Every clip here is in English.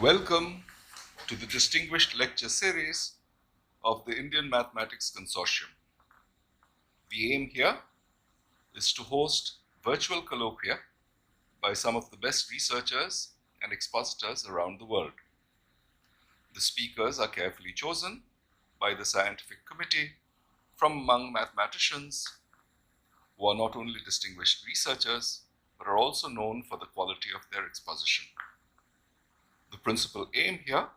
Welcome to the distinguished lecture series of the Indian Mathematics Consortium. The aim here is to host virtual colloquia by some of the best researchers and expositors around the world. The speakers are carefully chosen by the scientific committee from among mathematicians who are not only distinguished researchers, but are also known for the quality of their exposition. The principal aim here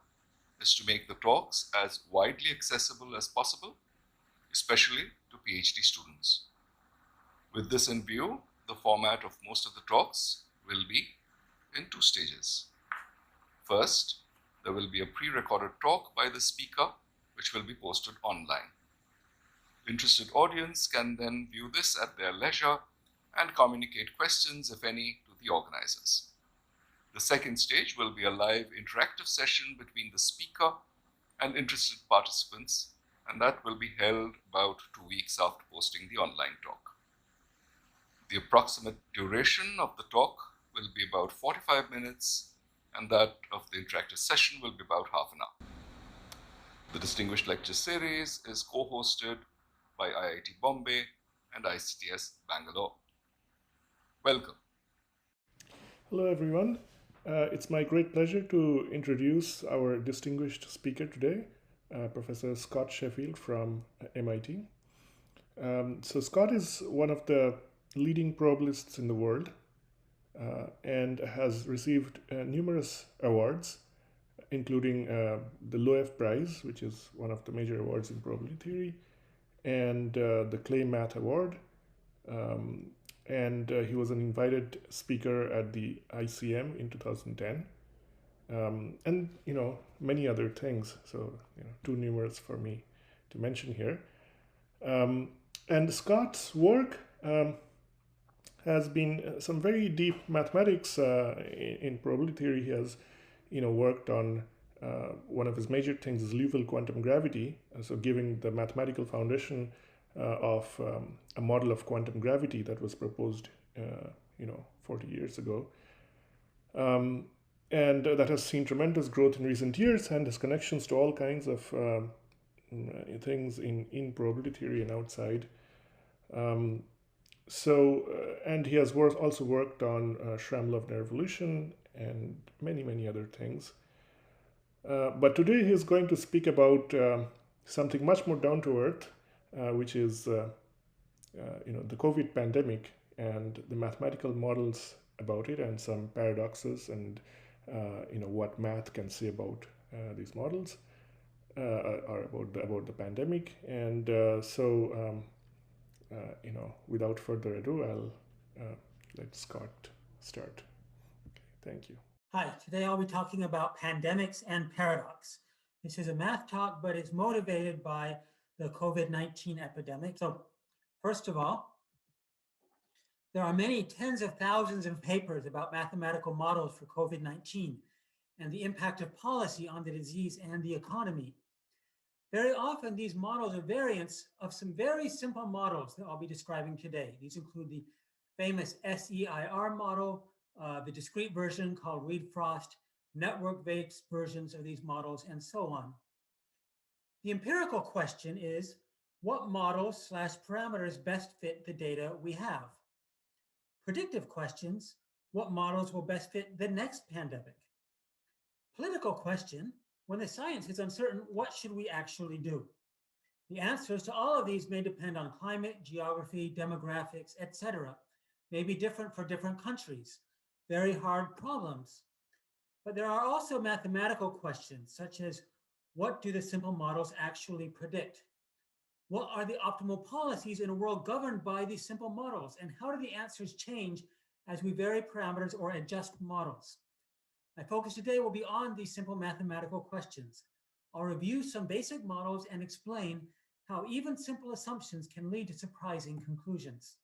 is to make the talks as widely accessible as possible, especially to PhD students. With this in view, the format of most of the talks will be in two stages. First, there will be a pre-recorded talk by the speaker, which will be posted online. Interested audience can then view this at their leisure and communicate questions, if any, to the organizers. The second stage will be a live interactive session between the speaker and interested participants, and that will be held about 2 weeks after posting the online talk. The approximate duration of the talk will be about 45 minutes, and that of the interactive session will be about half an hour. The Distinguished Lecture Series is co-hosted by IIT Bombay and ICTS Bangalore. Welcome. Hello, everyone. It's my great pleasure to introduce our distinguished speaker today, Professor Scott Sheffield from MIT. So Scott is one of the leading probabilists in the world and has received numerous awards, including the Loeb Prize, which is one of the major awards in probability theory, and the Clay Math Award. And he was an invited speaker at the ICM in 2010, and many other things. So too numerous for me to mention here. And Scott's work has been some very deep mathematics in probability theory. He has worked on one of his major things is Liouville quantum gravity, so giving the mathematical foundation of a model of quantum gravity that was proposed 40 years ago, and that has seen tremendous growth in recent years and has connections to all kinds of things in probability theory and outside. And he has also worked on Schramm-Loeffner evolution and many other things. But today he's going to speak about something much more down to earth, which is the COVID pandemic and the mathematical models about it, and some paradoxes, and what math can say about these models or about the pandemic. And without further ado, I'll let Scott start. Okay, thank you. Hi, today I'll be talking about pandemics and paradox. This is a math talk, but it's motivated by the COVID-19 epidemic. So first of all, there are many tens of thousands of papers about mathematical models for COVID-19 and the impact of policy on the disease and the economy. Very often, these models are variants of some very simple models that I'll be describing today. These include the famous SEIR model, the discrete version called Reed-Frost, network-based versions of these models, and so on. The empirical question is, what models / parameters best fit the data we have? Predictive questions, what models will best fit the next pandemic? Political question, when the science is uncertain, what should we actually do? The answers to all of these may depend on climate, geography, demographics, etc. May be different for different countries. Very hard problems. But there are also mathematical questions, such as what do the simple models actually predict? What are the optimal policies in a world governed by these simple models? And how do the answers change as we vary parameters or adjust models? My focus today will be on these simple mathematical questions. I'll review some basic models and explain how even simple assumptions can lead to surprising conclusions.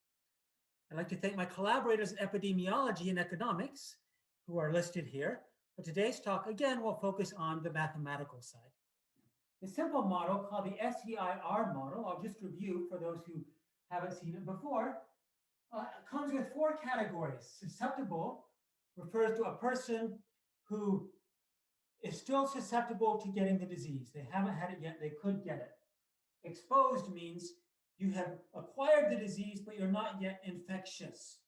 I'd like to thank my collaborators in epidemiology and economics, who are listed here, but today's talk again will focus on the mathematical side. The simple model, called the SEIR model, I'll just review for those who haven't seen it before, comes with 4 categories. Susceptible refers to a person who is still susceptible to getting the disease. They haven't had it yet, they could get it. Exposed means you have acquired the disease, but you're not yet infectious.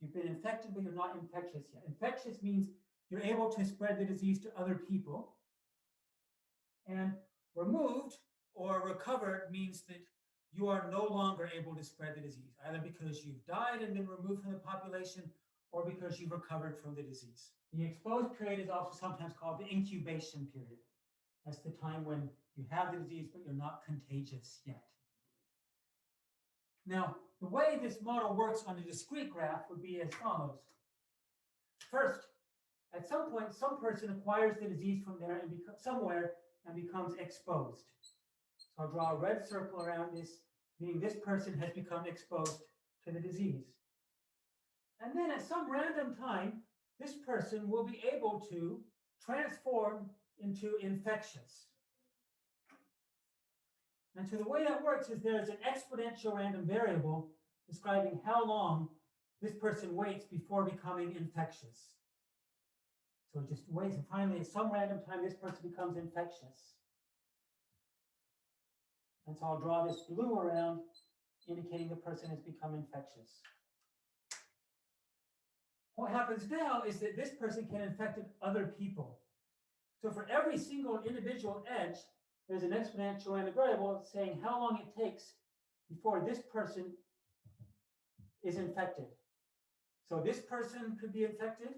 You've been infected, but you're not infectious yet. Infectious means you're able to spread the disease to other people. And removed or recovered means that you are no longer able to spread the disease, either because you've died and been removed from the population or because you've recovered from the disease. The exposed period is also sometimes called the incubation period. That's the time when you have the disease, but you're not contagious yet. Now, the way this model works on a discrete graph would be as follows. First, at some point, some person acquires the disease from there and somewhere and becomes exposed. So I'll draw a red circle around this, meaning this person has become exposed to the disease. And then at some random time, this person will be able to transform into infectious. And so the way that works is there's an exponential random variable describing how long this person waits before becoming infectious. So it just waits, and finally, at some random time, this person becomes infectious. And so I'll draw this blue around, indicating the person has become infectious. What happens now is that this person can infect other people. So for every single individual edge, there's an exponential random variable saying how long it takes before this person is infected. So this person could be infected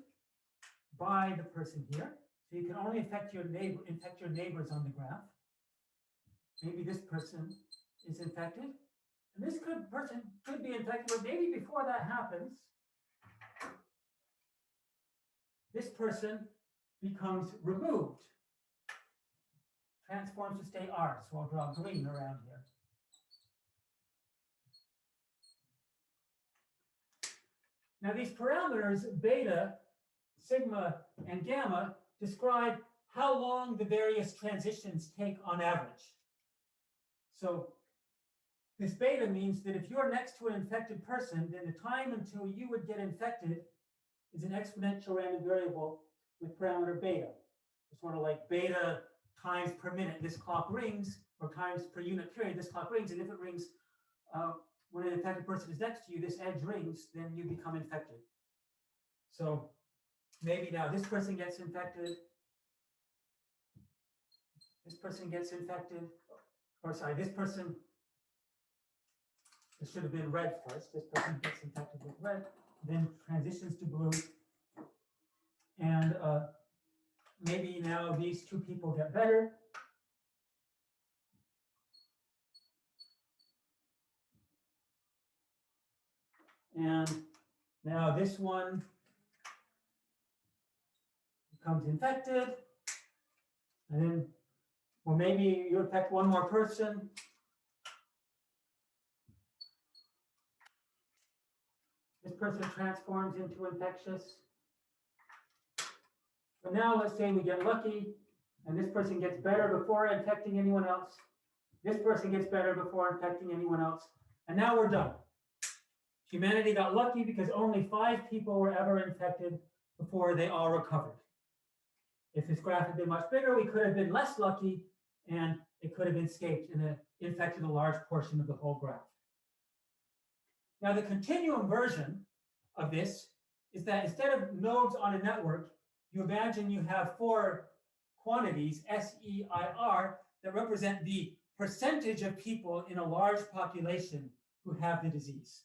by the person here. So you can only infect your neighbors on the graph. Maybe this person is infected. And this person could be infected, but maybe before that happens, this person becomes removed, transforms to state R. So I'll draw green around here. Now these parameters, beta, sigma, and gamma, describe how long the various transitions take on average. So this beta means that if you're next to an infected person, then the time until you would get infected is an exponential random variable with parameter beta. It's sort of like beta times per minute, this clock rings, or times per unit period, this clock rings, and if it rings when an infected person is next to you, this edge rings, then you become infected. So maybe now this person gets infected, this person gets infected, or sorry, this should have been red first. This person gets infected with red, then transitions to blue. And maybe now these two people get better. And now this one becomes infected. And then, well, maybe you infect one more person. This person transforms into infectious. But now let's say we get lucky and this person gets better before infecting anyone else. This person gets better before infecting anyone else. And now we're done. Humanity got lucky because only 5 people were ever infected before they all recovered. If this graph had been much bigger, we could have been less lucky and it could have escaped and infected a large portion of the whole graph. Now, the continuum version of this is that instead of nodes on a network, you imagine you have 4 quantities, SEIR, that represent the percentage of people in a large population who have the disease.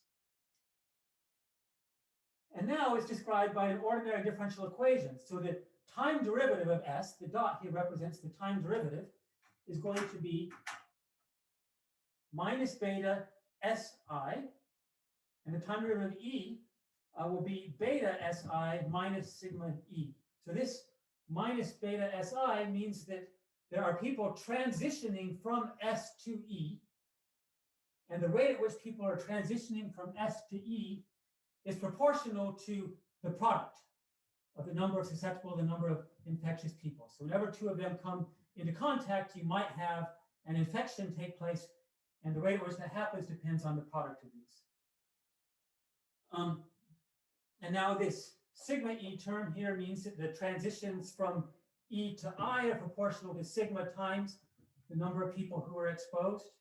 And now it's described by an ordinary differential equation. So the time derivative of S, the dot here represents the time derivative, is going to be minus beta Si, and the time derivative of E will be beta Si minus sigma E. So this minus beta Si means that there are people transitioning from S to E, and the rate at which people are transitioning from S to E is proportional to the product of the number of susceptible, the number of infectious people. So whenever 2 of them come into contact, you might have an infection take place, and the rate at which that happens depends on the product of these. And now this sigma E term here means that the transitions from E to I are proportional to sigma times the number of people who are exposed.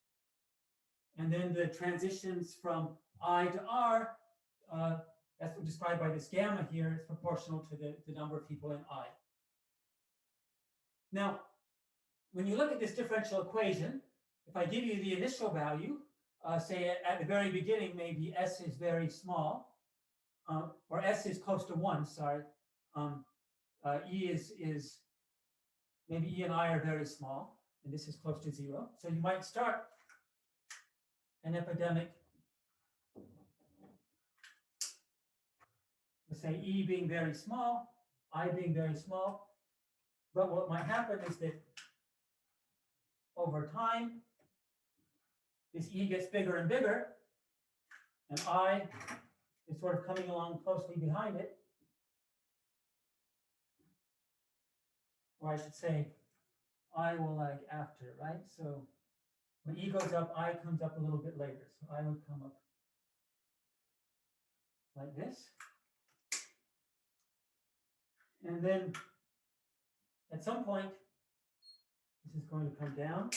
And then the transitions from I to R, that's described by this gamma here, is proportional to the number of people in I. Now, when you look at this differential equation, if I give you the initial value, say at the very beginning, maybe S is very small, or S is close to 1, sorry. E is, maybe E and I are very small, and this is close to 0. So you might start an epidemic, let's say E being very small, I being very small. But what might happen is that over time, this E gets bigger and bigger, and I is sort of coming along closely behind it. Or I should say, I will lag after, right? So when E goes up, I comes up a little bit later. So I would come up like this. And then at some point, this is going to come down.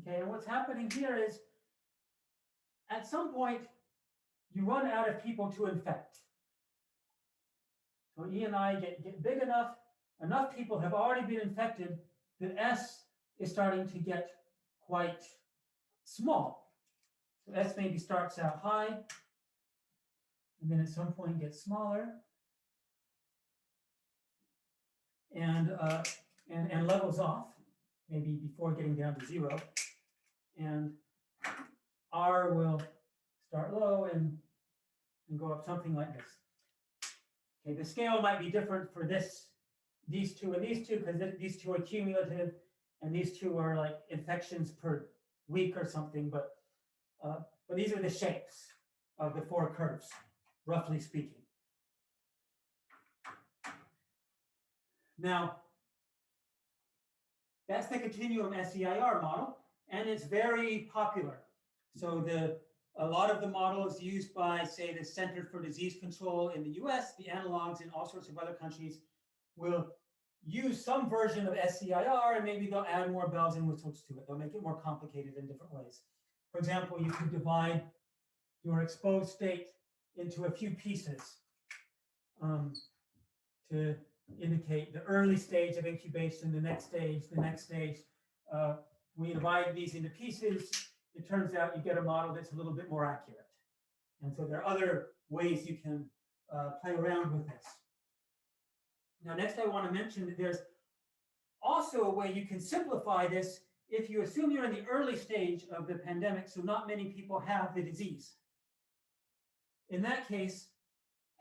Okay, and what's happening here is at some point, you run out of people to infect. So E and I get big enough, enough people have already been infected that S is starting to get quite small. So S maybe starts out high, and then at some point gets smaller, and levels off, maybe before getting down to 0. And R will start low and go up something like this. Okay, the scale might be different for these two and these two, because these two are cumulative, and these two are like infections per week or something. But these are the shapes of the 4 curves, roughly speaking. Now, that's the continuum SEIR model, and it's very popular. So a lot of the models used by, say, the Center for Disease Control in the US, the analogs in all sorts of other countries, will use some version of SEIR, and maybe they'll add more bells and whistles to it. They'll make it more complicated in different ways. For example, you could divide your exposed state into a few pieces to indicate the early stage of incubation, the next stage, the next stage. When you divide these into pieces, it turns out you get a model that's a little bit more accurate. And so there are other ways you can play around with this. Now, next I want to mention that there's also a way you can simplify this if you assume you're in the early stage of the pandemic, so not many people have the disease. In that case,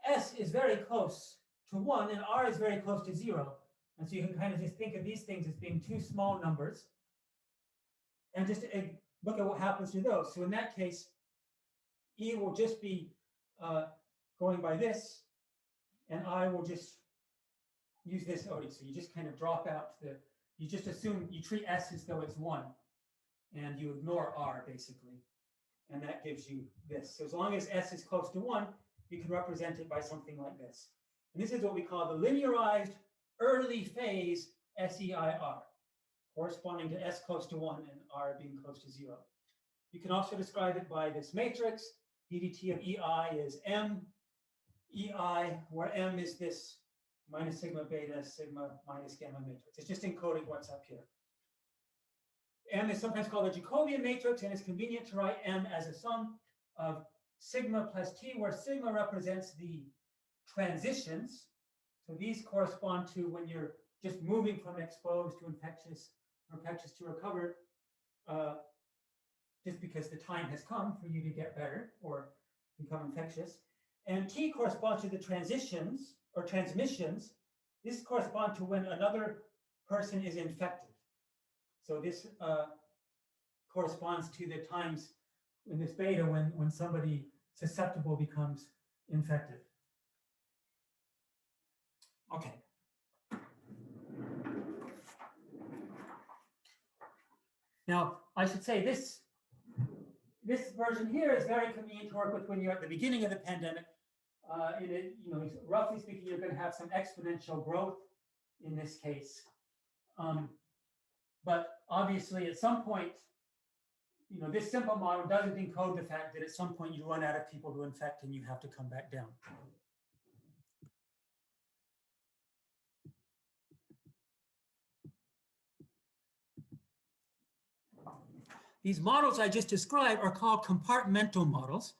S is very close to 1 and R is very close to 0. And so you can kind of just think of these things as being 2 small numbers. And just look at what happens to those. So in that case, E will just be going by this, and I will just use this OD. So you just kind of drop out you just assume, you treat S as though it's 1, and you ignore R basically. And that gives you this. So as long as S is close to 1, you can represent it by something like this. And this is what we call the linearized early phase SEIR, corresponding to S close to 1 and R being close to 0. You can also describe it by this matrix. DDT of EI is M, EI, where M is this minus sigma beta, sigma minus gamma matrix. It's just encoding what's up here. M is sometimes called a Jacobian matrix, and it's convenient to write M as a sum of sigma plus T, where sigma represents the transitions. So these correspond to when you're just moving from exposed to infectious, or infectious to recovered, just because the time has come for you to get better or become infectious. And T corresponds to the transitions or transmissions. This corresponds to when another person is infected. So this corresponds to the times in this beta when somebody susceptible becomes infected. Okay. Now, I should say this version here is very convenient to work with when you're at the beginning of the pandemic. in it, roughly speaking, you're going to have some exponential growth in this case. But obviously, at some point, this simple model doesn't encode the fact that at some point you run out of people to infect and you have to come back down. These models I just described are called compartmental models.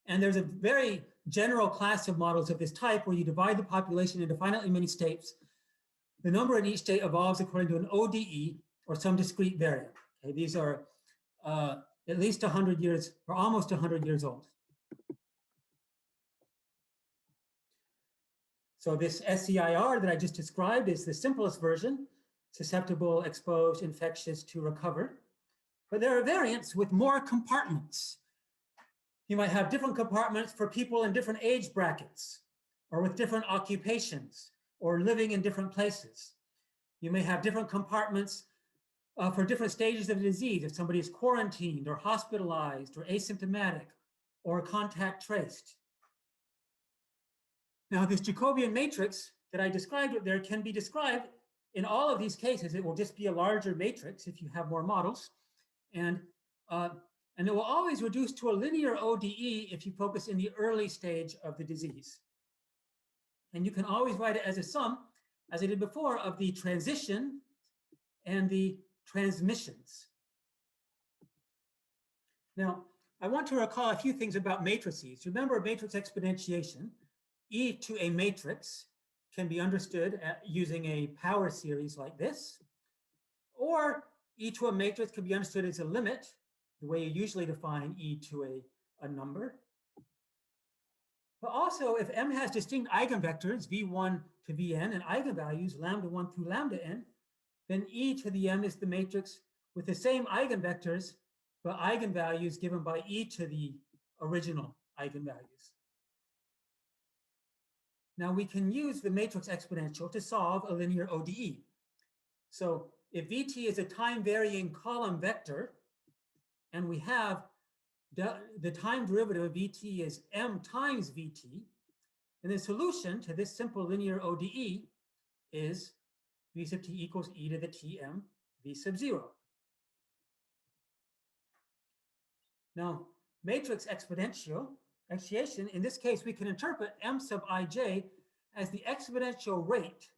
And there's a very general class of models of this type where you divide the population into finitely many states. The number in each state evolves according to an ODE or some discrete variant. Okay, these are at least 100 years or almost 100 years old. So this SEIR that I just described is the simplest version, susceptible, exposed, infectious to recovered. But there are variants with more compartments. You might have different compartments for people in different age brackets, or with different occupations, or living in different places. You may have different compartments for different stages of the disease, if somebody is quarantined, or hospitalized, or asymptomatic, or contact traced. Now, this Jacobian matrix that I described there can be described in all of these cases. It will just be a larger matrix if you have more models. And it will always reduce to a linear ODE if you focus in the early stage of the disease. And you can always write it as a sum, as I did before, of the transition and the transmissions. Now, I want to recall a few things about matrices. Remember matrix exponentiation. E to a matrix can be understood using a power series like this, or E to a matrix can be understood as a limit, the way you usually define E to a number. But also, if M has distinct eigenvectors, V1 to Vn, and eigenvalues, lambda 1 through lambda n, then E to the M is the matrix with the same eigenvectors, but eigenvalues given by E to the original eigenvalues. Now we can use the matrix exponential to solve a linear ODE. So if Vt is a time-varying column vector, and we have the time derivative of Vt is m times Vt, and the solution to this simple linear ODE is V sub t equals e to the tm v sub 0. Now, matrix exponentiation, in this case, we can interpret m sub ij as the exponential rate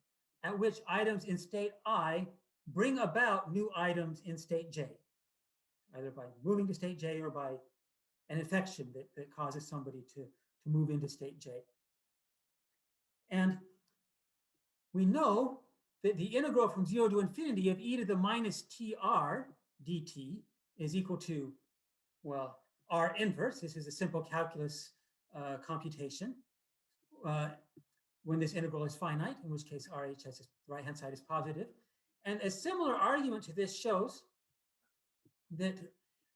at which items in state I bring about new items in state j, either by moving to state j or by an infection that causes somebody to move into state j. And we know that the integral from 0 to infinity of e to the minus tr dt is equal to, well, r inverse. This is a simple calculus computation when this integral is finite, in which case RHS, the right-hand side, is positive. And a similar argument to this shows that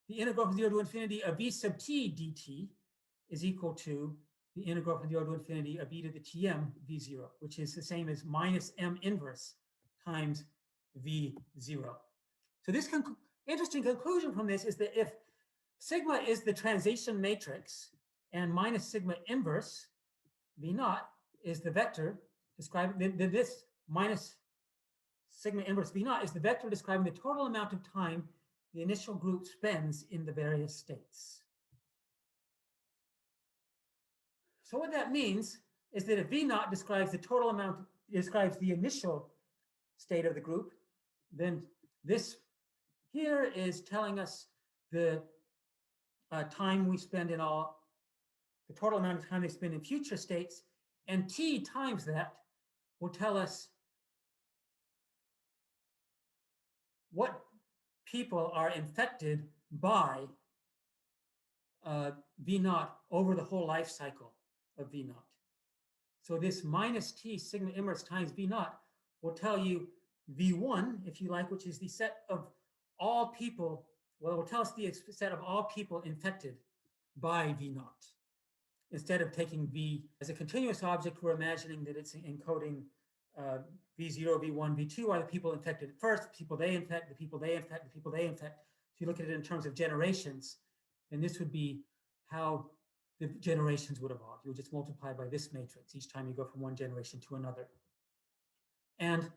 the integral from 0 to infinity of v sub t dt is equal to the integral from 0 to infinity of e to the tm v0, which is the same as minus m inverse times v0. So this interesting conclusion from this is that if sigma is the transition matrix and minus sigma inverse v naught is the vector describing this minus sigma inverse v naught is the vector describing the total amount of time the initial group spends in the various states. So what that means is that if v naught describes the total amount, describes the initial state of the group, then this here is telling us the time we spend in all, the total amount of time they spend in future states, and t times that will tell us what people are infected by v naught over the whole life cycle of v naught. So this minus t sigma inverse times v naught will tell you v1, if you like, which is the set of all people, well, it will tell us the set of all people infected by v naught. Instead of taking v as a continuous object, we're imagining that it's encoding v0, v1, v2 are the people infected first, the people they infect, the people they infect, the people they infect. If you look at it in terms of generations, then this would be how the generations would evolve. You would just multiply by this matrix each time you go from one generation to another. And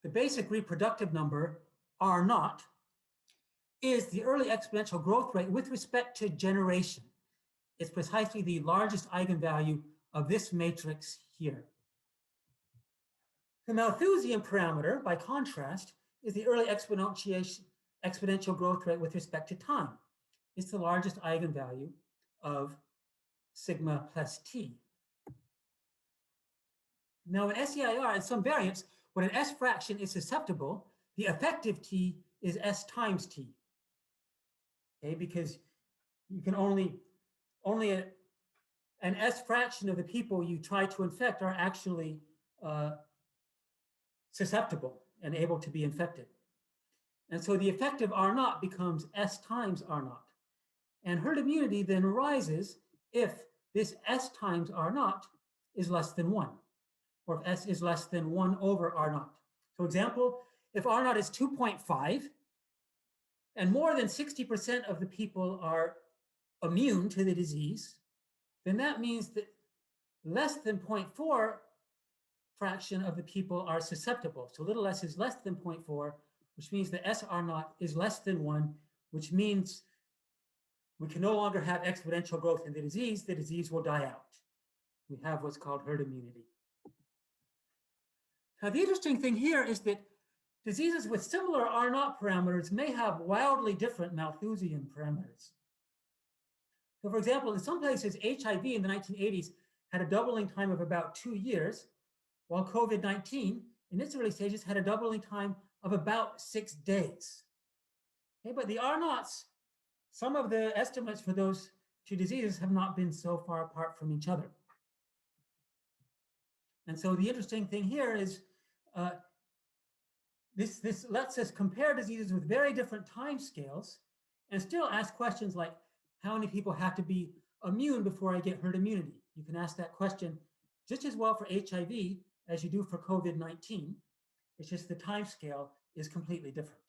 the basic reproductive number, R naught, is the early exponential growth rate with respect to generation. It's precisely the largest eigenvalue of this matrix here. The Malthusian parameter, by contrast, is the early exponential growth rate with respect to time. It's the largest eigenvalue of sigma plus t. Now, in SEIR, in some variants, when an S fraction is susceptible, the effective t is S times t. Okay, because you can only an S fraction of the people you try to infect are actually susceptible and able to be infected. And so the effective R naught becomes S times R naught. And herd immunity then arises if this S times R naught is less than 1, or if S is less than 1 over R naught. So example, if R naught is 2.5, and more than 60% of the people are immune to the disease, then that means that less than 0.4 fraction of the people are susceptible. So little s is less than 0.4, which means the SR naught is less than 1, which means we can no longer have exponential growth in the disease will die out. We have what's called herd immunity. Now, the interesting thing here is that diseases with similar R naught parameters may have wildly different Malthusian parameters. So for example, in some places, HIV in the 1980s had a doubling time of about 2 years, while COVID-19 in its early stages had a doubling time of about 6 days. Okay, but the R naughts, some of the estimates for those two diseases have not been so far apart from each other. And so the interesting thing here is this lets us compare diseases with very different time scales and still ask questions like, how many people have to be immune before I get herd immunity? You can ask that question just as well for HIV as you do for COVID-19. It's just the time scale is completely different.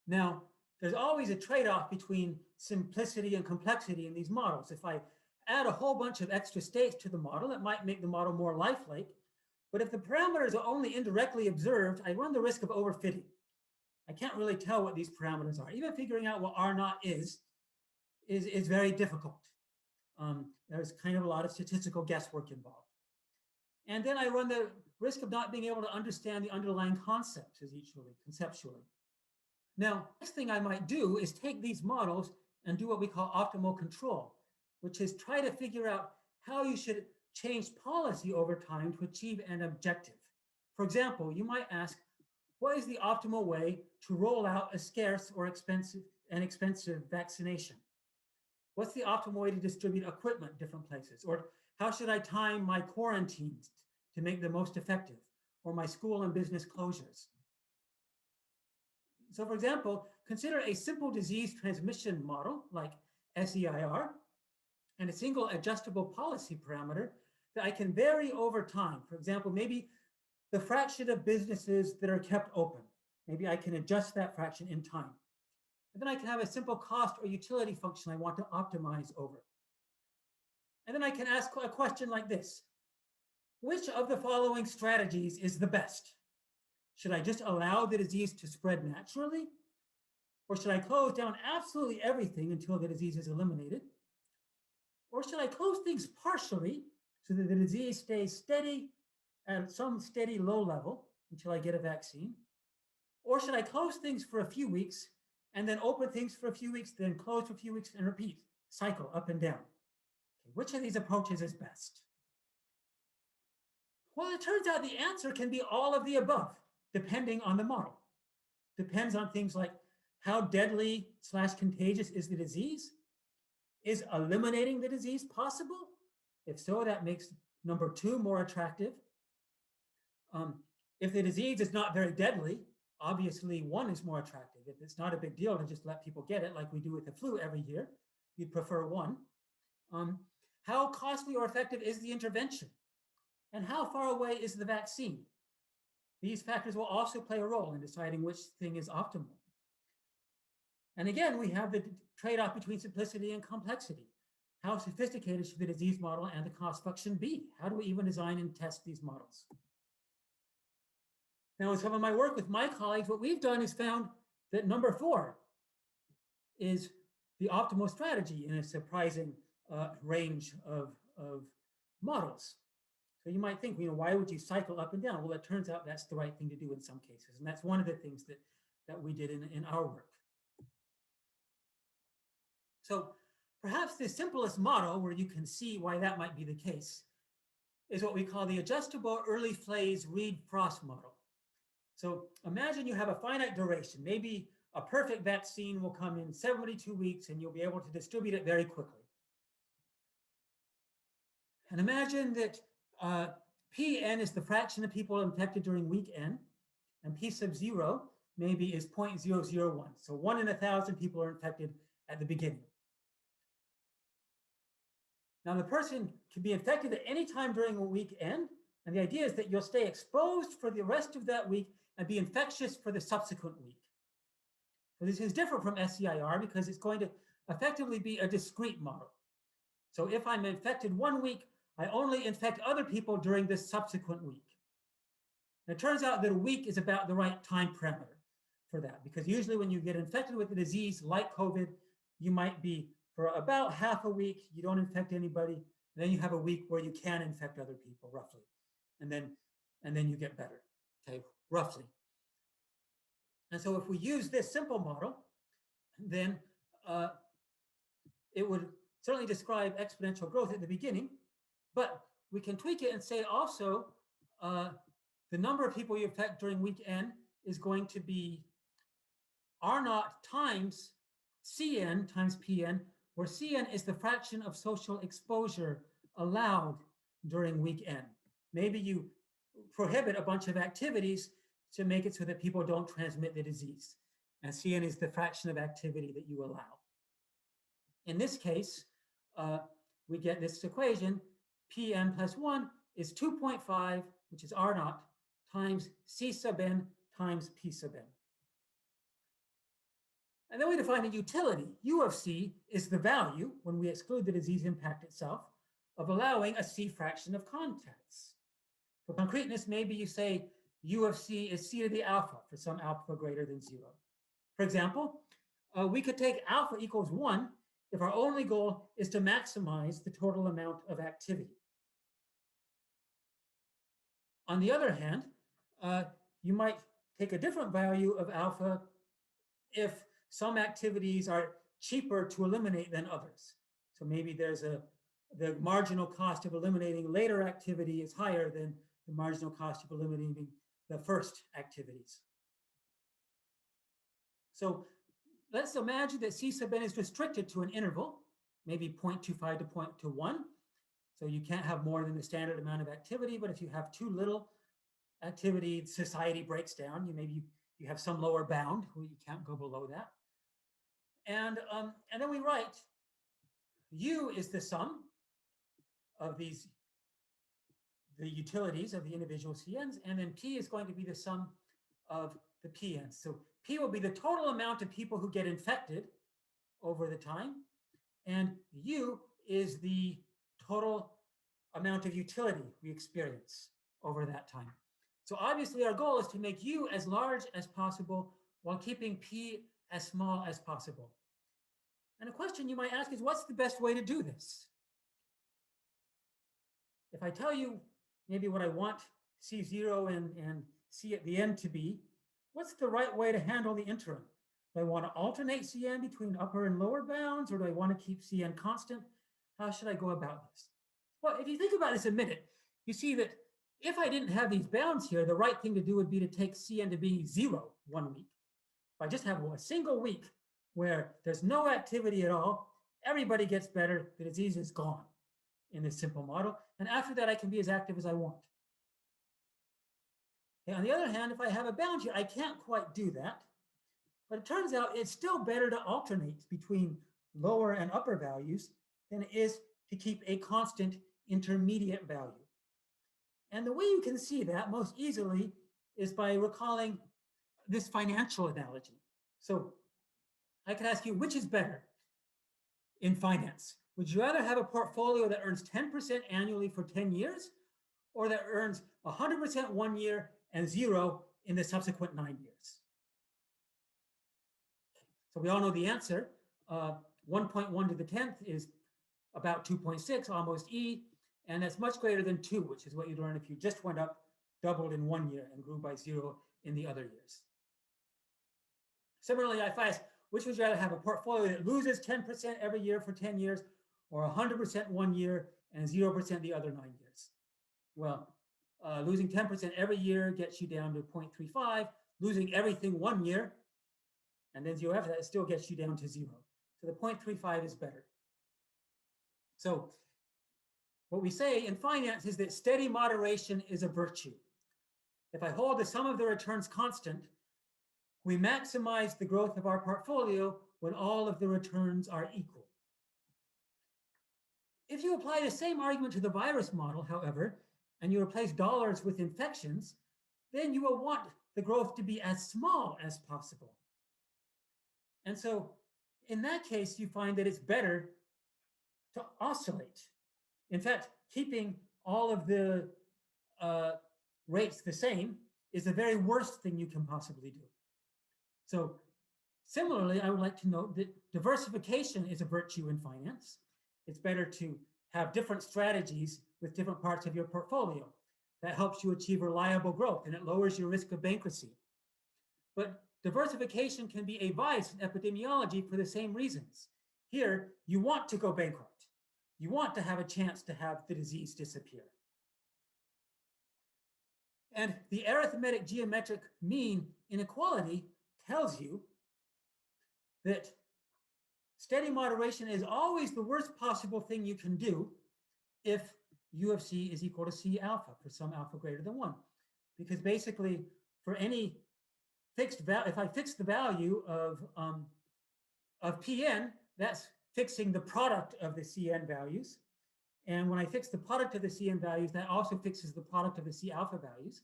Now, there's always a trade-off between simplicity and complexity in these models. If I add a whole bunch of extra states to the model, it might make the model more lifelike. But if the parameters are only indirectly observed, I run the risk of overfitting. I can't really tell what these parameters are. Even figuring out what R naught is very difficult. There's kind of a lot of statistical guesswork involved. And then I run the risk of not being able to understand the underlying concepts conceptually. Now, next thing I might do is take these models and do what we call optimal control, which is try to figure out how you should change policy over time to achieve an objective. For example, you might ask, what is the optimal way to roll out a scarce or expensive vaccination? What's the optimal way to distribute equipment different places? Or how should I time my quarantines to make them most effective? Or my school and business closures? So for example, consider a simple disease transmission model like SEIR and a single adjustable policy parameter that I can vary over time. For example, maybe the fraction of businesses that are kept open. Maybe I can adjust that fraction in time. And then I can have a simple cost or utility function I want to optimize over. And then I can ask a question like this. Which of the following strategies is the best? Should I just allow the disease to spread naturally? Or should I close down absolutely everything until the disease is eliminated? Or should I close things partially so that the disease stays steady at some steady low level until I get a vaccine? Or should I close things for a few weeks and then open things for a few weeks, then close for a few weeks and repeat, cycle up and down? Okay, which of these approaches is best? Well, it turns out the answer can be all of the above, depending on the model. Depends on things like how deadly / contagious is the disease? Is eliminating the disease possible? If so, that makes number 2 more attractive. If the disease is not very deadly, obviously 1 is more attractive. If it's not a big deal to just let people get it like we do with the flu every year, you'd prefer 1. How costly or effective is the intervention? And how far away is the vaccine? These factors will also play a role in deciding which thing is optimal. And again, we have the trade-off between simplicity and complexity. How sophisticated should the disease model and the cost function be? How do we even design and test these models? Now, in some of my work with my colleagues, what we've done is found that number 4 is the optimal strategy in a surprising range of models. So you might think, why would you cycle up and down? Well, it turns out that's the right thing to do in some cases. And that's one of the things that we did in our work. So perhaps the simplest model where you can see why that might be the case is what we call the adjustable early phase Reed-Frost model. So imagine you have a finite duration. Maybe a perfect vaccine will come in 72 weeks and you'll be able to distribute it very quickly. And imagine that Pn is the fraction of people infected during week n, and P sub 0 maybe is 0.001. So 1 in 1,000 people are infected at the beginning. Now, the person can be infected at any time during a week n, and the idea is that you'll stay exposed for the rest of that week and be infectious for the subsequent week. So this is different from SEIR because it's going to effectively be a discrete model. So if I'm infected 1 week, I only infect other people during this subsequent week. And it turns out that a week is about the right time parameter for that, because usually when you get infected with a disease like COVID, you might be for about half a week, you don't infect anybody, and then you have a week where you can infect other people, roughly. And then you get better, okay, roughly. And so if we use this simple model, then it would certainly describe exponential growth at the beginning, but we can tweak it and say also the number of people you infect during week n is going to be R0 times Cn times Pn, where Cn is the fraction of social exposure allowed during week n. Maybe you prohibit a bunch of activities to make it so that people don't transmit the disease. And Cn is the fraction of activity that you allow. In this case, we get this equation, Pn plus 1 is 2.5, which is R0, times C sub n times P sub n. And then we define a utility. U of C is the value, when we exclude the disease impact itself, of allowing a C fraction of contacts. For concreteness, maybe you say U of C is C to the alpha for some alpha greater than 0. For example, we could take alpha equals 1 if our only goal is to maximize the total amount of activity. On the other hand, you might take a different value of alpha if some activities are cheaper to eliminate than others. So maybe there's the marginal cost of eliminating later activity is higher than the marginal cost of eliminating the first activities. So let's imagine that C sub n is restricted to an interval, maybe 0.25 to 1. So you can't have more than the standard amount of activity, but if you have too little activity, society breaks down. Maybe you have some lower bound where you can't go below that. And then we write U is the sum of the utilities of the individual CNs, and then P is going to be the sum of the PNs. So P will be the total amount of people who get infected over the time, and U is the total amount of utility we experience over that time. So obviously our goal is to make U as large as possible while keeping P as small as possible. And a question you might ask is, what's the best way to do this? If I tell you maybe what I want C0 and C at the end to be, what's the right way to handle the interim? Do I want to alternate Cn between upper and lower bounds, or do I want to keep Cn constant? How should I go about this? Well, if you think about this a minute, you see that if I didn't have these bounds here, the right thing to do would be to take Cn to be 0 1 week. If I just have a single week where there's no activity at all, everybody gets better, the disease is gone in this simple model. And after that, I can be as active as I want. Okay, on the other hand, if I have a bound here, I can't quite do that. But it turns out it's still better to alternate between lower and upper values than it is to keep a constant intermediate value. And the way you can see that most easily is by recalling this financial analogy. So I could ask you, which is better in finance? Would you rather have a portfolio that earns 10% annually for 10 years, or that earns 100% 1 year and 0 in the subsequent 9 years? So we all know the answer. 1.1 to the 10th is about 2.6, almost E, and that's much greater than 2, which is what you'd learn if you just went up, doubled in 1 year, and grew by 0 in the other years. Similarly, if I ask, which would you rather have, a portfolio that loses 10% every year for 10 years, or 100% 1 year and 0% the other 9 years? Well, losing 10% every year gets you down to 0.35. Losing everything 1 year, and then 0 after that, still gets you down to 0. So the 0.35 is better. So what we say in finance is that steady moderation is a virtue. If I hold the sum of the returns constant, we maximize the growth of our portfolio when all of the returns are equal. If you apply the same argument to the virus model, however, and you replace dollars with infections, then you will want the growth to be as small as possible. And so in that case, you find that it's better to oscillate. In fact, keeping all of the rates the same is the very worst thing you can possibly do. So similarly, I would like to note that diversification is a virtue in finance. It's better to have different strategies with different parts of your portfolio. That helps you achieve reliable growth, and it lowers your risk of bankruptcy. But diversification can be a vice in epidemiology for the same reasons. Here, you want to go bankrupt. You want to have a chance to have the disease disappear. And the arithmetic geometric mean inequality tells you that steady moderation is always the worst possible thing you can do if U of C is equal to C alpha for some alpha greater than 1. Because basically, for any fixed value, if I fix the value of Pn, that's fixing the product of the Cn values. And when I fix the product of the Cn values, that also fixes the product of the C alpha values.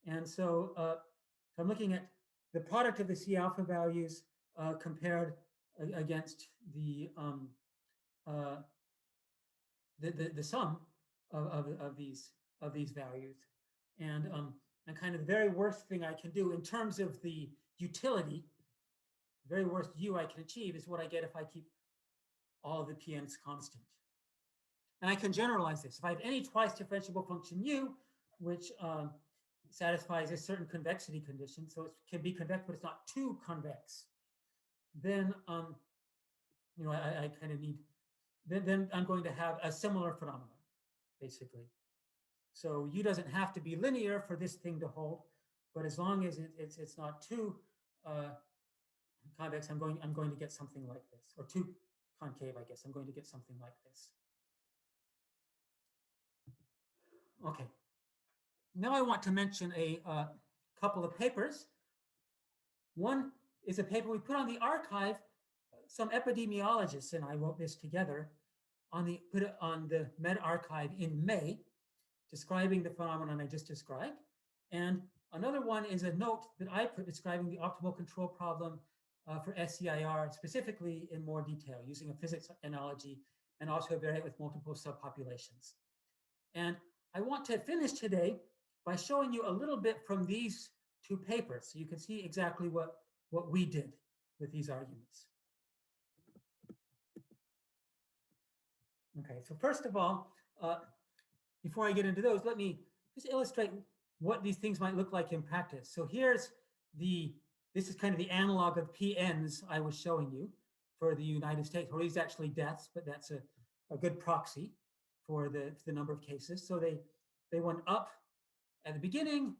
And so I'm looking at the product of the C alpha values compared against the sum of these values, and kind of the very worst thing I can do in terms of the utility, the very worst U I can achieve is what I get if I keep all of the PNs constant. And I can generalize this. If I have any twice differentiable function U, which satisfies a certain convexity condition, so it can be convex, but it's not too convex, then I kind of need, then I'm going to have a similar phenomenon, basically. So U doesn't have to be linear for this thing to hold, but as long as it's not too convex, I'm going to get something like this, or too concave, I guess. I'm going to get something like this. Okay. Now I want to mention a couple of papers. One is a paper we put on the archive. Some epidemiologists and I wrote this together put it on the Med Archive in May, describing the phenomenon I just described. And another one is a note that I put describing the optimal control problem for SEIR, specifically in more detail, using a physics analogy and also a variant with multiple subpopulations. And I want to finish today by showing you a little bit from these two papers, so you can see exactly what we did with these arguments. Okay, so first of all, before I get into those, let me just illustrate what these things might look like in practice. So here's this is kind of the analog of PNs I was showing you for the United States, or these actually deaths, but that's a good proxy for the number of cases. So they went up at the beginning,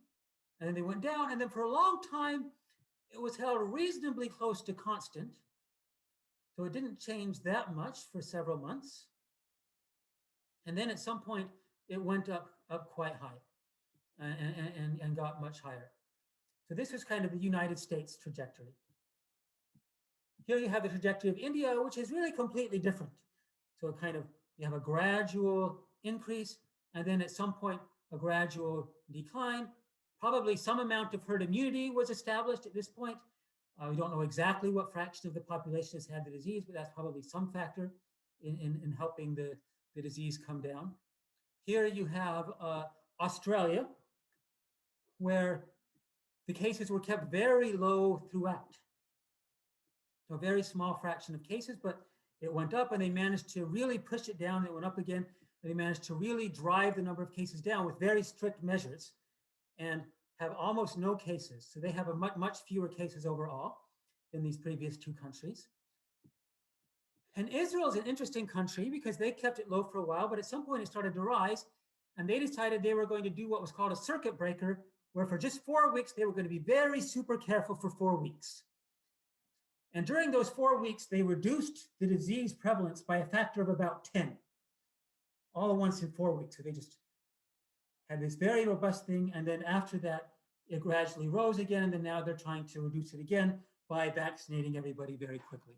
and then they went down, and then for a long time, it was held reasonably close to constant. So it didn't change that much for several months. And then at some point, it went up quite high and got much higher. So this was kind of the United States trajectory. Here you have the trajectory of India, which is really completely different. So kind of, you have a gradual increase, and then at some point, a gradual decline. Probably some amount of herd immunity was established at this point. We don't know exactly what fraction of the population has had the disease, but that's probably some factor in helping the disease come down. Here you have Australia, where the cases were kept very low throughout. So a very small fraction of cases, but it went up and they managed to really push it down. It went up again. And they managed to really drive the number of cases down with very strict measures and have almost no cases. So they have a much fewer cases overall than these previous two countries. And Israel is an interesting country because they kept it low for a while, but at some point it started to rise, and they decided they were going to do what was called a circuit breaker, where for just 4 weeks, they were going to be very super careful for 4 weeks. And during those 4 weeks, they reduced the disease prevalence by a factor of about 10, all at once in 4 weeks. So they just had this very robust thing, and then after that, it gradually rose again, and then now they're trying to reduce it again by vaccinating everybody very quickly.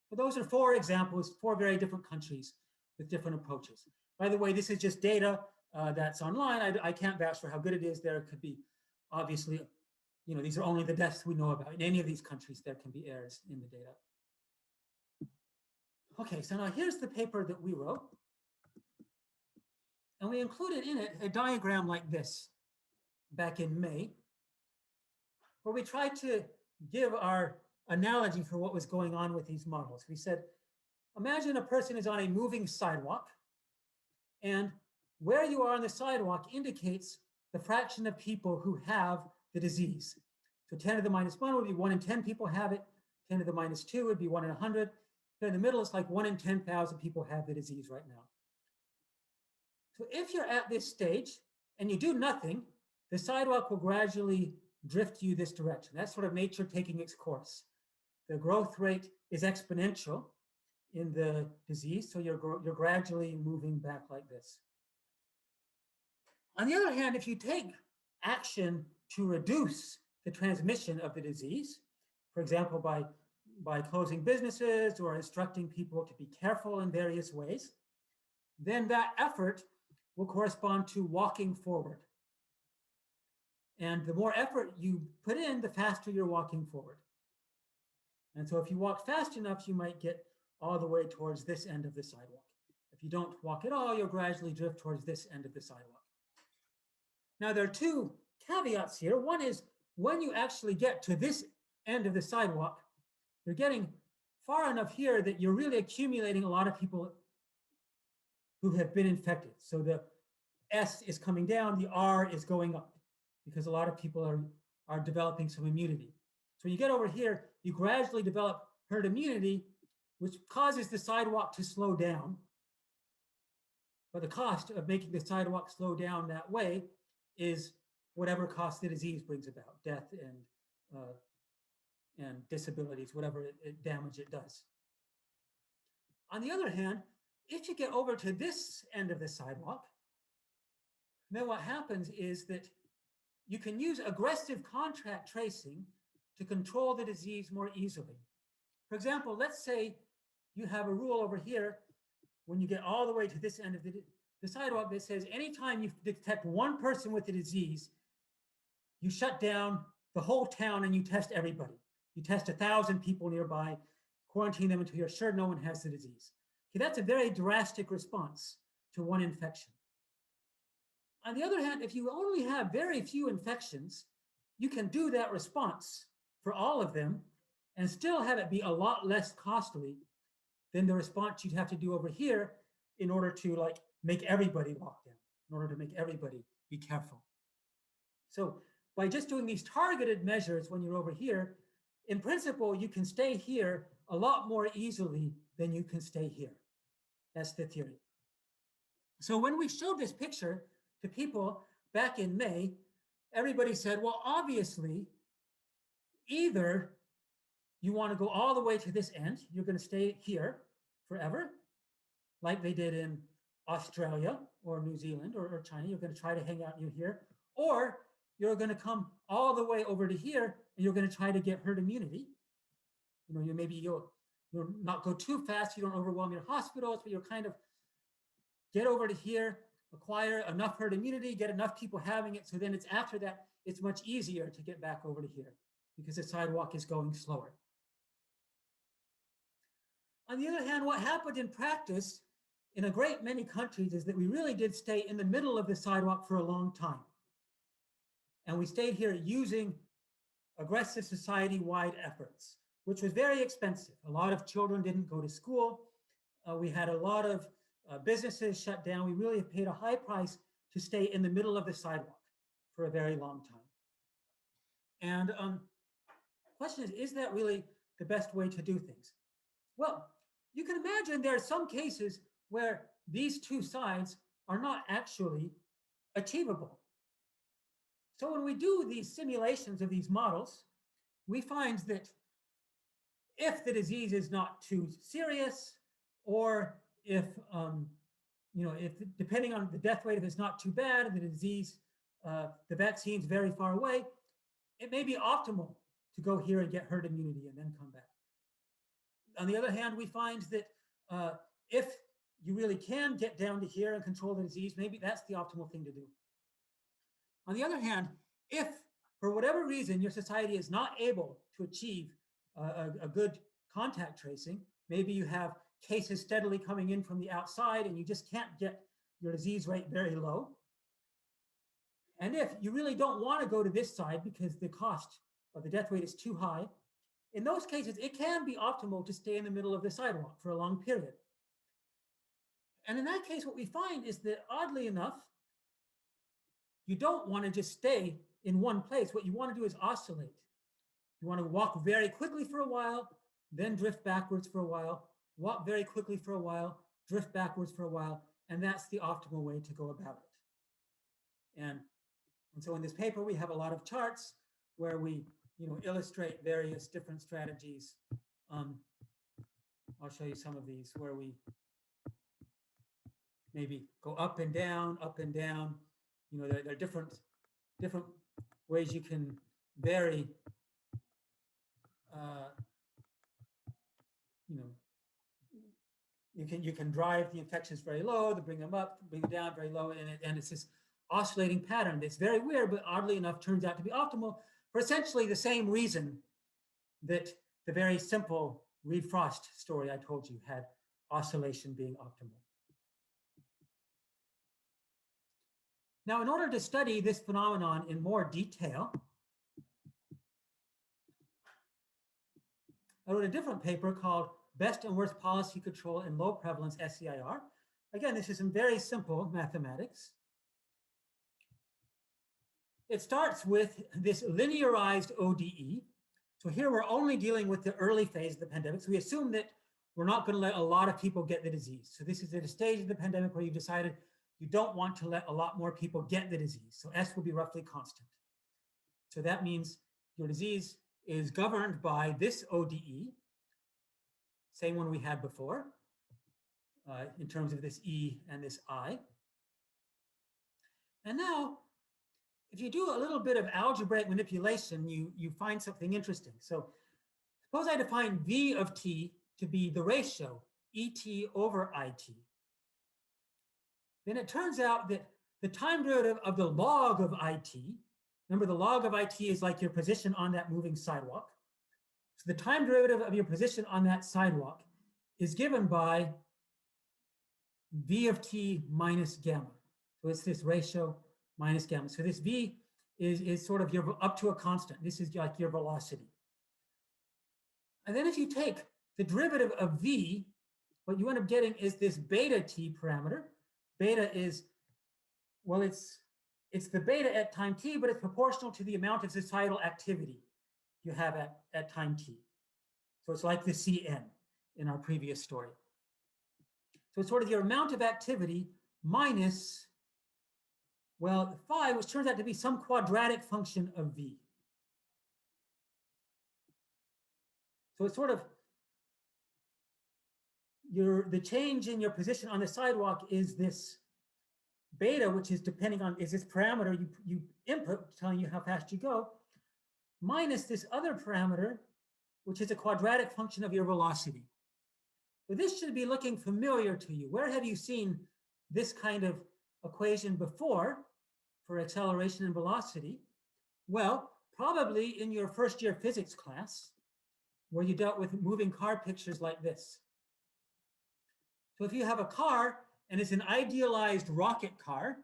But those are 4 examples, 4 very different countries with different approaches. By the way, this is just data that's online. I can't vouch for how good it is. There could be, obviously, these are only the deaths we know about. In any of these countries, there can be errors in the data. Okay, so now here's the paper that we wrote. And we included in it a diagram like this back in May, where we tried to give our analogy for what was going on with these models. We said, imagine a person is on a moving sidewalk, and where you are on the sidewalk indicates the fraction of people who have the disease. So 10 to the minus 1 would be 1 in 10 people have it. 10 to the minus 2 would be 1 in 100. Here in the middle, it's like 1 in 10,000 people have the disease right now. So if you're at this stage and you do nothing, the sidewalk will gradually drift you this direction. That's sort of nature taking its course. The growth rate is exponential in the disease, so you're gradually moving back like this. On the other hand, if you take action to reduce the transmission of the disease, for example, by closing businesses or instructing people to be careful in various ways, then that effort will correspond to walking forward. And the more effort you put in, the faster you're walking forward. And so if you walk fast enough, you might get all the way towards this end of the sidewalk. If you don't walk at all, you'll gradually drift towards this end of the sidewalk. Now, there are 2 caveats here. One is when you actually get to this end of the sidewalk, you're getting far enough here that you're really accumulating a lot of people who have been infected. So the S is coming down, the R is going up, because a lot of people are developing some immunity. So you get over here, you gradually develop herd immunity, which causes the sidewalk to slow down. But the cost of making the sidewalk slow down that way is whatever cost the disease brings about, death and disabilities, whatever damage it does. On the other hand, if you get over to this end of the sidewalk, then what happens is that you can use aggressive contact tracing to control the disease more easily. For example, let's say you have a rule over here when you get all the way to this end of the sidewalk that says anytime you detect one person with the disease, you shut down the whole town and you test everybody. You test 1,000 people nearby, quarantine them until you're sure no one has the disease. Okay, that's a very drastic response to one infection. On the other hand, if you only have very few infections, you can do that response for all of them and still have it be a lot less costly than the response you'd have to do over here in order to make everybody lock down, in order to make everybody be careful. So by just doing these targeted measures when you're over here, in principle, you can stay here a lot more easily than you can stay here. That's the theory. So when we showed this picture to people back in May, everybody said, well, obviously, either you want to go all the way to this end, you're going to stay here forever, like they did in Australia or New Zealand or China, you're going to try to hang out near here, or you're going to come all the way over to here and you're going to try to get herd immunity. You'll not go too fast, you don't overwhelm your hospitals, but you'll kind of get over to here, acquire enough herd immunity, get enough people having it, so then it's after that, it's much easier to get back over to here. because the sidewalk is going slower. On the other hand, what happened in practice in a great many countries is that we really did stay in the middle of the sidewalk for a long time. And we stayed here using aggressive society-wide efforts, which was very expensive. A lot of children didn't go to school. We had a lot of businesses shut down. We really paid a high price to stay in the middle of the sidewalk for a very long time. And the question is that really the best way to do things? Well, you can imagine there are some cases where these two sides are not actually achievable. So when we do these simulations of these models, we find that if the disease is not too serious, or if, if depending on the death rate, if it's not too bad and the disease, the vaccine's very far away, it may be optimal to go here and get herd immunity and then come back. On the other hand, we find that if you really can get down to here and control the disease, maybe that's the optimal thing to do. On the other hand, if for whatever reason your society is not able to achieve a good contact tracing, maybe you have cases steadily coming in from the outside and you just can't get your disease rate very low. And if you really don't want to go to this side because the cost of the death rate is too high, in those cases, it can be optimal to stay in the middle of the sidewalk for a long period. And in that case, what we find is that, oddly enough, you don't want to just stay in one place. What you want to do is oscillate. You want to walk very quickly for a while, then drift backwards for a while, walk very quickly for a while, drift backwards for a while, and that's the optimal way to go about it. And so in this paper, we have a lot of charts where we illustrate various different strategies. I'll show you some of these where we maybe go up and down, up and down. There are different ways you can vary. You can drive the infections very low, to bring them up, bring them down very low, and it's this oscillating pattern. It's very weird, but oddly enough, turns out to be optimal for essentially the same reason that the very simple Reed Frost story I told you had oscillation being optimal. Now, in order to study this phenomenon in more detail, I wrote a different paper called Best and Worst Policy Control in Low Prevalence SEIR. Again, this is some very simple mathematics. It starts with this linearized ODE. So here we're only dealing with the early phase of the pandemic. So we assume that we're not going to let a lot of people get the disease. So this is at a stage of the pandemic where you've decided you don't want to let a lot more people get the disease. So S will be roughly constant. So that means your disease is governed by this ODE, same one we had before, in terms of this E and this I. And now, if you do a little bit of algebraic manipulation, you find something interesting. So suppose I define V of t to be the ratio ET over IT. Then it turns out that the time derivative of the log of IT, remember the log of IT is like your position on that moving sidewalk. So the time derivative of your position on that sidewalk is given by V of t minus gamma. So it's this ratio minus gamma. So this V is sort of your up to a constant. This is like your velocity. And then if you take the derivative of V, what you end up getting is this beta t parameter. Beta is, well, it's the beta at time t, but it's proportional to the amount of societal activity you have at time t. So it's like the Cn in our previous story. So it's sort of your amount of activity minus, well, phi, which turns out to be some quadratic function of V. So it's sort of the change in your position on the sidewalk is this beta, which is depending on, is this parameter you input telling you how fast you go, minus this other parameter, which is a quadratic function of your velocity. So this should be looking familiar to you. Where have you seen this kind of equation before for acceleration and velocity? Well, probably in your first year physics class, where you dealt with moving car pictures like this. So if you have a car and it's an idealized rocket car,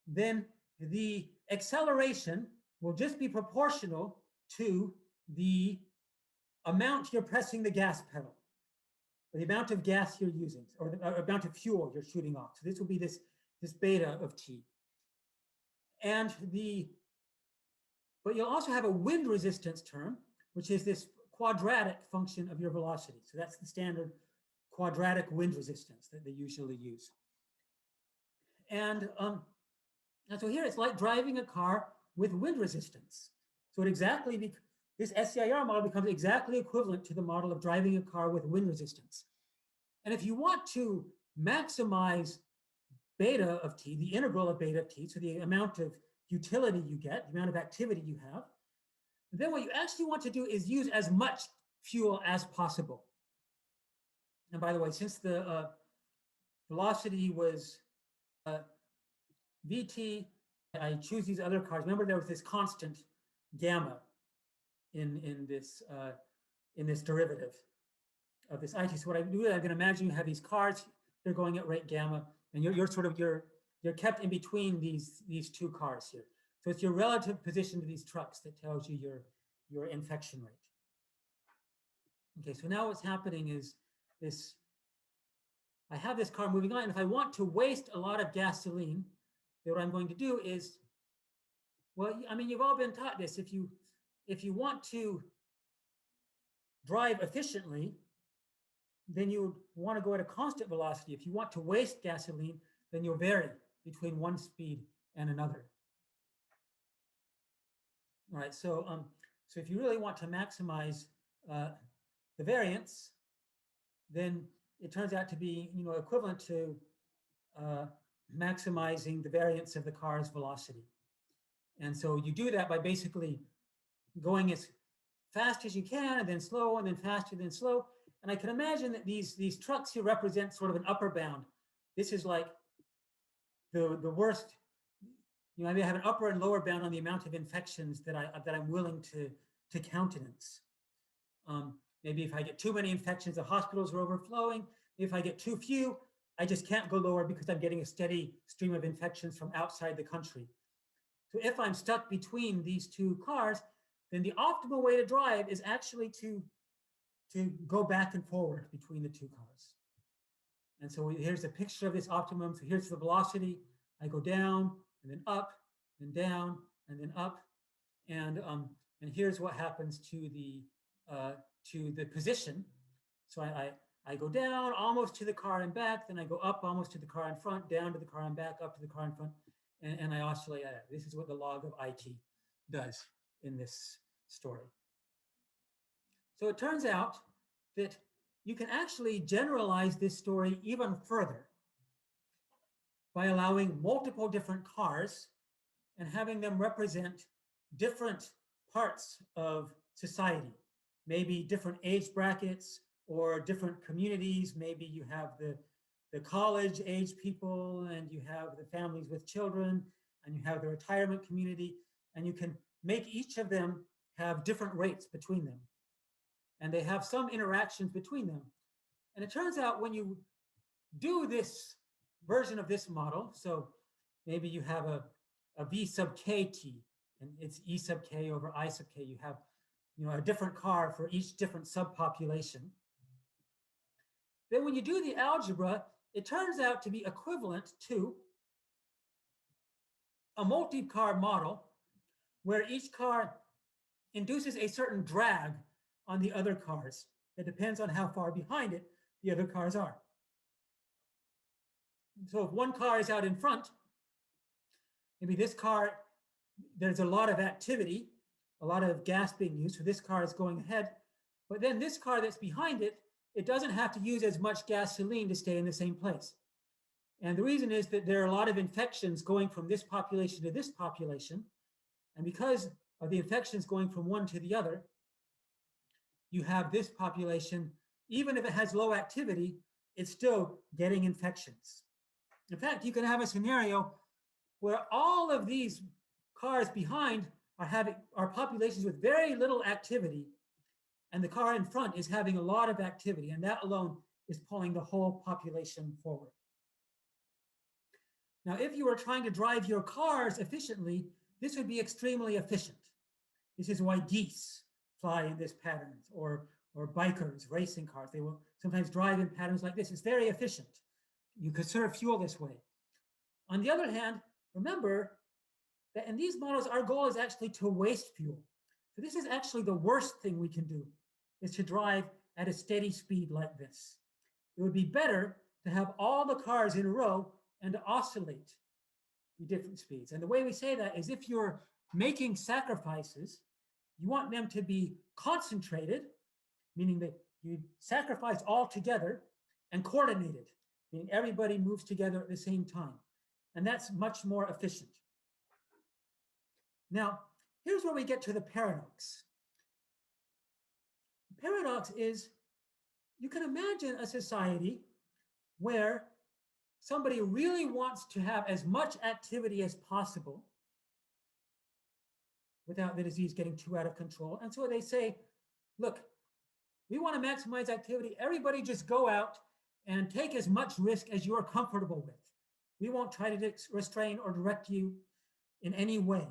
then the acceleration will just be proportional to the amount you're pressing the gas pedal, or the amount of gas you're using, or the amount of fuel you're shooting off. So this will be this beta of t. And but you'll also have a wind resistance term, which is this quadratic function of your velocity. So that's the standard quadratic wind resistance that they usually use. And so here it's like driving a car with wind resistance. So this SEIR model becomes exactly equivalent to the model of driving a car with wind resistance. And if you want to maximize beta of t, the integral of beta of t, so the amount of utility you get, the amount of activity you have, then what you actually want to do is use as much fuel as possible. And by the way, since the velocity was vt, I choose these other cars. Remember, there was this constant gamma in this derivative of this it. So what I do is I'm going to imagine you have these cars. They're going at rate gamma, and you're kept in between these two cars here. So it's your relative position to these trucks that tells you your infection rate. Okay, so now what's happening is this. I have this car moving on, and if I want to waste a lot of gasoline, then what I'm going to do is, well, I mean, you've all been taught this. If you want to drive efficiently, then you would want to go at a constant velocity. If you want to waste gasoline, then you'll vary between one speed and another. All right, so if you really want to maximize the variance, then it turns out to be equivalent to maximizing the variance of the car's velocity. And so you do that by basically going as fast as you can, and then slow, and then faster, then slow. And I can imagine that these trucks here represent sort of an upper bound. This is like the worst. I may have an upper and lower bound on the amount of infections that I'm willing to countenance. Maybe if I get too many infections, the hospitals are overflowing. If I get too few, I just can't go lower because I'm getting a steady stream of infections from outside the country. So if I'm stuck between these two cars, then the optimal way to drive is actually to go back and forward between the two cars. And so here's a picture of this optimum. So here's the velocity. I go down and then up, and down and then up, and here's what happens to the position. So I go down almost to the car and back, then I go up almost to the car in front, down to the car and back, up to the car in front, and I oscillate. This is what the log of IT does in this story. So it turns out that you can actually generalize this story even further by allowing multiple different cars and having them represent different parts of society, maybe different age brackets or different communities. Maybe you have the college age people, and you have the families with children, and you have the retirement community, and you can make each of them have different rates between them. And they have some interactions between them. And it turns out when you do this version of this model, so maybe you have a V sub kt, and it's E sub k over I sub k. You have a different car for each different subpopulation. Then when you do the algebra, it turns out to be equivalent to a multi-car model where each car induces a certain drag on the other cars that depends on how far behind it the other cars are. So if one car is out in front, maybe this car, there's a lot of activity, a lot of gas being used, so this car is going ahead. But then this car that's behind it, it doesn't have to use as much gasoline to stay in the same place. And the reason is that there are a lot of infections going from this population to this population. And because of the infections going from one to the other, you have this population, even if it has low activity, it's still getting infections. In fact, you can have a scenario where all of these cars behind are populations with very little activity, and the car in front is having a lot of activity, and that alone is pulling the whole population forward. Now, if you were trying to drive your cars efficiently, this would be extremely efficient. This is why geese fly in this pattern, or bikers, racing cars. They will sometimes drive in patterns like this. It's very efficient. You conserve fuel this way. On the other hand, remember that in these models, our goal is actually to waste fuel. So this is actually the worst thing we can do, is to drive at a steady speed like this. It would be better to have all the cars in a row and to oscillate at different speeds. And the way we say that is, if you're making sacrifices, you want them to be concentrated, meaning that you sacrifice all together, and coordinated, meaning everybody moves together at the same time. And that's much more efficient. Now, here's where we get to the paradox. The paradox is, you can imagine a society where somebody really wants to have as much activity as possible without the disease getting too out of control. And so they say, look, we want to maximize activity. Everybody just go out and take as much risk as you're comfortable with. We won't try to restrain or direct you in any way.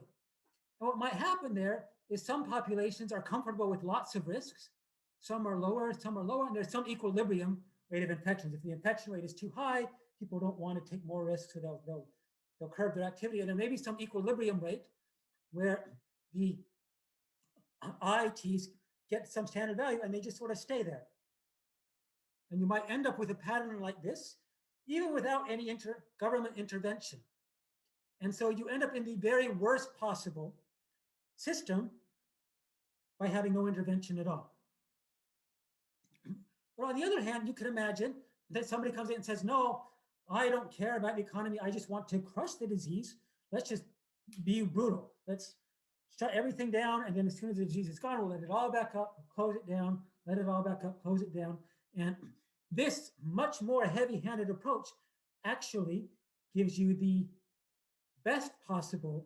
And what might happen there is some populations are comfortable with lots of risks. Some are lower, and there's some equilibrium rate of infections. If the infection rate is too high, people don't want to take more risks, so they'll curb their activity. And there may be some equilibrium rate where the ITs get some standard value and they just sort of stay there. And you might end up with a pattern like this, even without any government intervention. And so you end up in the very worst possible system by having no intervention at all. But on the other hand, you can imagine that somebody comes in and says, no, I don't care about the economy. I just want to crush the disease. Let's just be brutal. Let's shut everything down. And then as soon as the disease is gone, we'll let it all back up, close it down, let it all back up, close it down. And this much more heavy-handed approach actually gives you the best possible,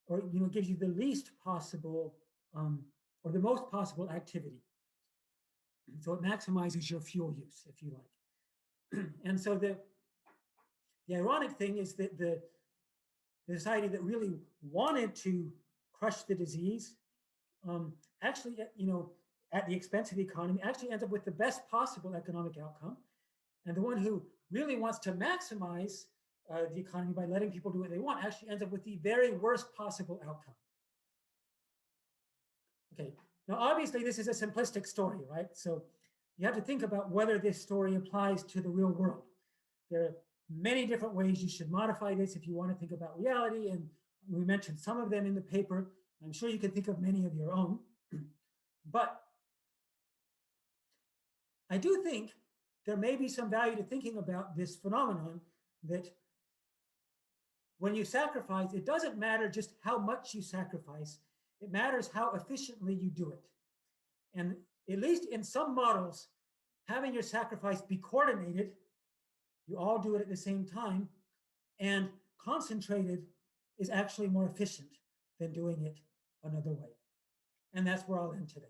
or gives you the least possible, or the most possible activity. So it maximizes your fuel use, if you like. And so the ironic thing is that the society that really wanted to crush the disease, actually, at the expense of the economy, actually ends up with the best possible economic outcome. And the one who really wants to maximize the economy by letting people do what they want actually ends up with the very worst possible outcome. Okay, now obviously this is a simplistic story, right? So you have to think about whether this story applies to the real world. There are many different ways you should modify this if you want to think about reality, and we mentioned some of them in the paper. I'm sure you can think of many of your own. But I do think there may be some value to thinking about this phenomenon that when you sacrifice, it doesn't matter just how much you sacrifice, it matters how efficiently you do it. And at least in some models, having your sacrifice be coordinated, you all do it at the same time, and concentrated is actually more efficient than doing it another way. And that's where I'll end today.